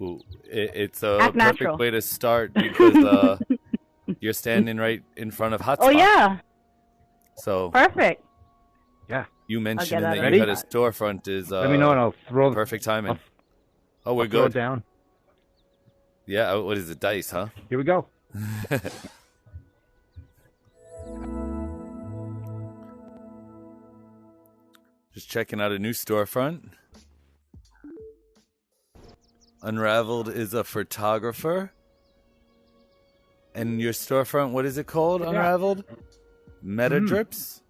Ooh, it's a Act perfect natural. way to start because you're standing right in front of Hotspot. Oh yeah. So Perfect. Yeah. you mentioning out that of you had a that. storefront is Let me know and I'll throw perfect timing. Oh, we're I'll throw it good. down. Yeah. What is it? Dice, huh? Here we go. Just checking out a new storefront. Unraveled is a photographer. And your storefront, what is it called, Unraveled? Metadrips?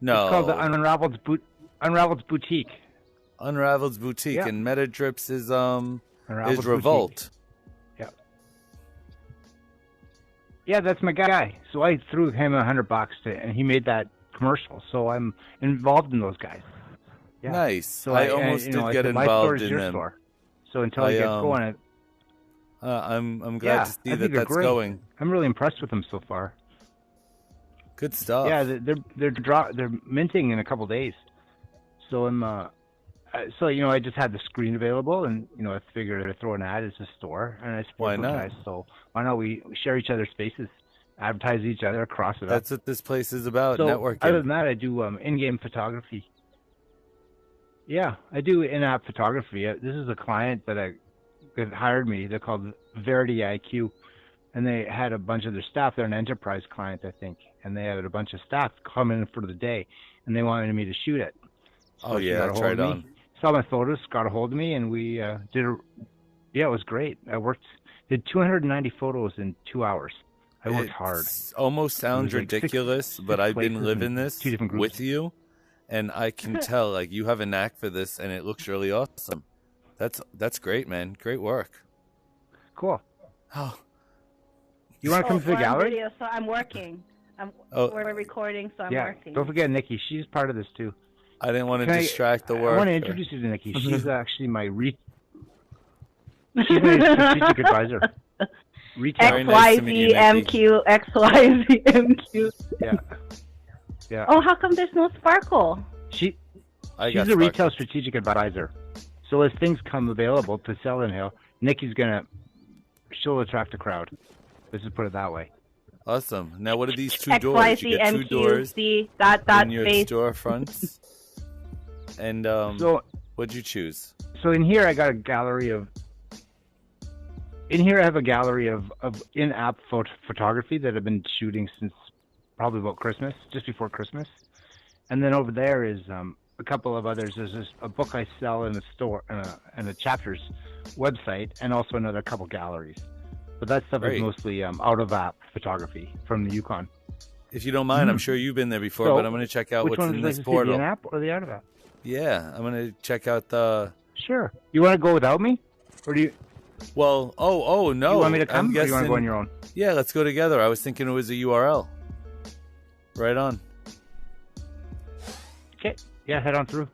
No. It's called the Unraveled's Boutique. Unraveled's Boutique. Yeah. And Metadrips is Unraveled's Revolt. Boutique. Yeah, that's my guy. So I threw him $100 and he made that commercial. So I'm involved in those guys. Yeah. Nice. So I almost did get involved in them. Store. So until he gets going, I'm glad to see that that's great. going. I'm really impressed with them so far. Good stuff. Yeah, they're minting in a couple days. So I'm I just had the screen available, and I figured I'd throw an ad as a store, and I support those guys. So why not we share each other's spaces, advertise each other, cross it up. That's what this place is about, so networking. Other than that, I do in-game photography. Yeah, I do in-app photography. This is a client that hired me. They're called Verity IQ, and they had a bunch of their staff. They're an enterprise client, I think, and they had a bunch of staff come in for the day, and they wanted me to shoot it. So that's right on. Saw my photos, got a hold of me, and we did it was great. Did 290 photos in 2 hours. I worked hard. Almost sounds ridiculous, six but I've been living this two different groups. with you, and I can tell like you have a knack for this, and it looks really awesome. That's great, man. Great work. Cool. Oh, you want to come to the gallery? Video, so I'm working. We're recording, so I'm working. Don't forget Nikki. She's part of this too. I didn't want to distract the work. I want to introduce you to Nikki. She's actually my strategic advisor. XYZMQ, XYZMQ. Yeah. Oh, how come there's no sparkle? She's a retail strategic advisor. So as things come available to sell in here, Nikki's she'll attract a crowd. Let's just put it that way. Awesome. Now, what are these two doors? You get two doors in your storefronts. And what'd you choose? So in here, I got a gallery of. In here, I have a gallery of in-app photography that I've been shooting since probably about Christmas, just before Christmas. And then over there is a couple of others. There's a book I sell in the store and a chapters website, and also another couple galleries. But that stuff is mostly out-of-app photography from the Yukon. If you don't mind, I'm sure you've been there before, but I'm going to check out what's in this portal. The in-app or the out-of-app? Yeah, I'm going to check out the... Sure. You want to go without me? Or do you... Well, no. You want me to come, or you want to go on your own? Yeah, let's go together. I was thinking it was a URL. Right on. Okay. Yeah, head on through.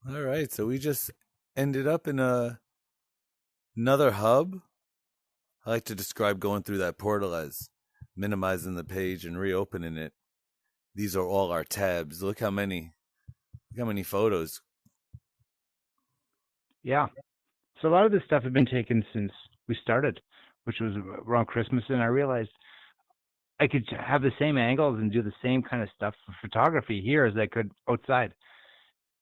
All right, so we just ended up in another hub. I like to describe going through that portal as minimizing the page and reopening it. These are all our tabs. Look how many photos. Yeah. So a lot of this stuff had been taken since we started, which was around Christmas, and I realized I could have the same angles and do the same kind of stuff for photography here as I could outside.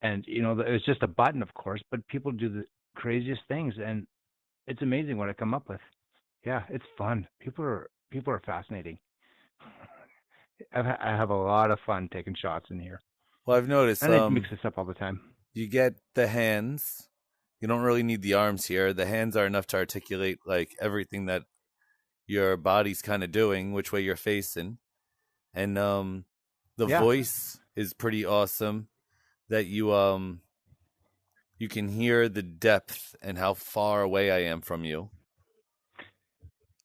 And, it was just a button, of course, but people do the craziest things, and it's amazing what I come up with. Yeah, it's fun. People are fascinating. I have a lot of fun taking shots in here. Well, I've noticed. And I mix this up all the time. You get the hands. You don't really need the arms here. The hands are enough to articulate like everything that your body's kind of doing, which way you're facing. And the voice is pretty awesome. That you can hear the depth and how far away I am from you.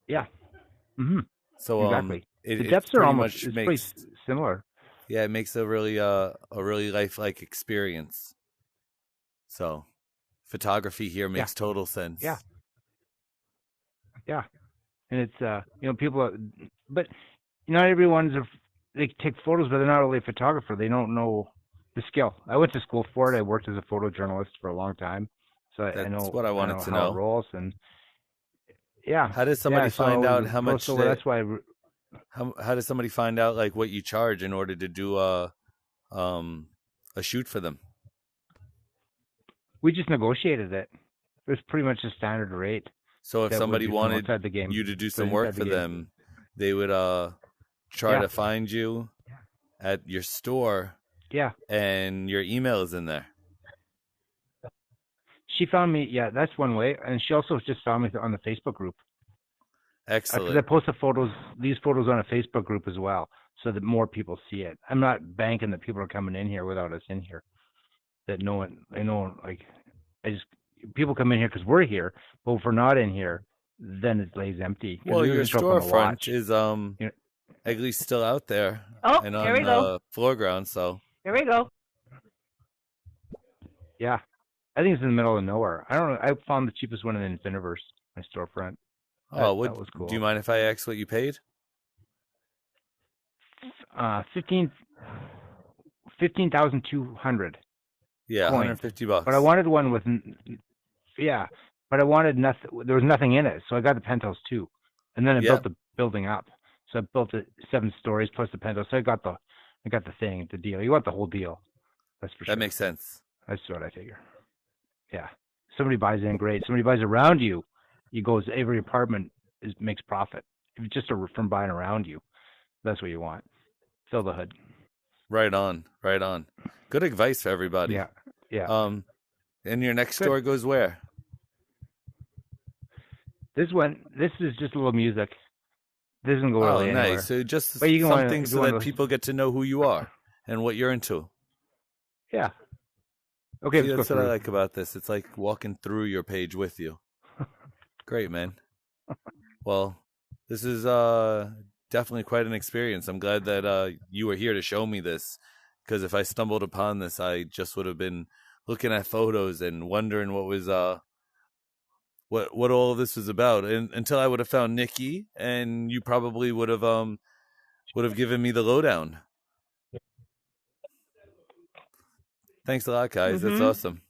Yeah. Mm-hmm. So exactly. The depths are almost pretty similar. Yeah, it makes a really lifelike experience. So, photography here makes total sense. Yeah. Yeah. and it's people are, but not everyone's they take photos, but they're not really a photographer. They don't know the skill. I went to school for it. I worked as a photojournalist for a long time, so I That's know what I I wanted know to how it know. rolls. And yeah, How does yeah. somebody find out So how much so that? that's why How does somebody find out like what you charge in order to do um a shoot for them? we just negotiated it. It was pretty much a standard rate So if that was somebody wanted outside the game. you to do But some work inside the for game, them, they would try yeah, to find you at your store, yeah. and your email is in there. She found me. Yeah, that's one way, and she also just found me on the Facebook group. Because I Excellent. post these photos on a Facebook group as well, so that more people see it. I'm not banking that people are coming in here without us in here. That no one, like, I just people come in here because we're here, but if we're not in here, then it lays empty because Well, it your doesn't show up on the watch. storefront is You know, at least still out there Oh, and here on we go. the foreground. So Here we go. yeah, I think it's in the middle of nowhere. I don't know. I found the cheapest one in Infiniverse, my storefront. That was do you cool. mind if I ask what you paid? 15,200 Yeah, coins. $150. But I wanted one with yeah, but I wanted nothing. There was nothing in it, so I got the penthouse too, and then I Yeah, built the building up. So I built it 7 stories plus the penthouse. So I got the deal. You want the whole deal, that's for that sure. makes sense. That's what I figure. Yeah, somebody buys in, great. Somebody buys around you, goes every apartment makes profit. If it's just from buying around you, that's what you want. Fill the hood. Right on, right on. Good advice for everybody. Yeah, yeah. And your next Good. store goes where? This is just a little music. This doesn't go really anywhere. Nice. So just But you can something so that people get to know who you are and what you're into. Yeah. Okay, See, let's that's go what I through. like about this. It's like walking through your page with you. Great, man. Well, this is definitely quite an experience. I'm glad that you were here to show me this, because if I stumbled upon this, I just would have been looking at photos and wondering what was what all of this was about, and until I would have found Nikki, and you probably would have given me the lowdown. Thanks a lot, guys. That's awesome.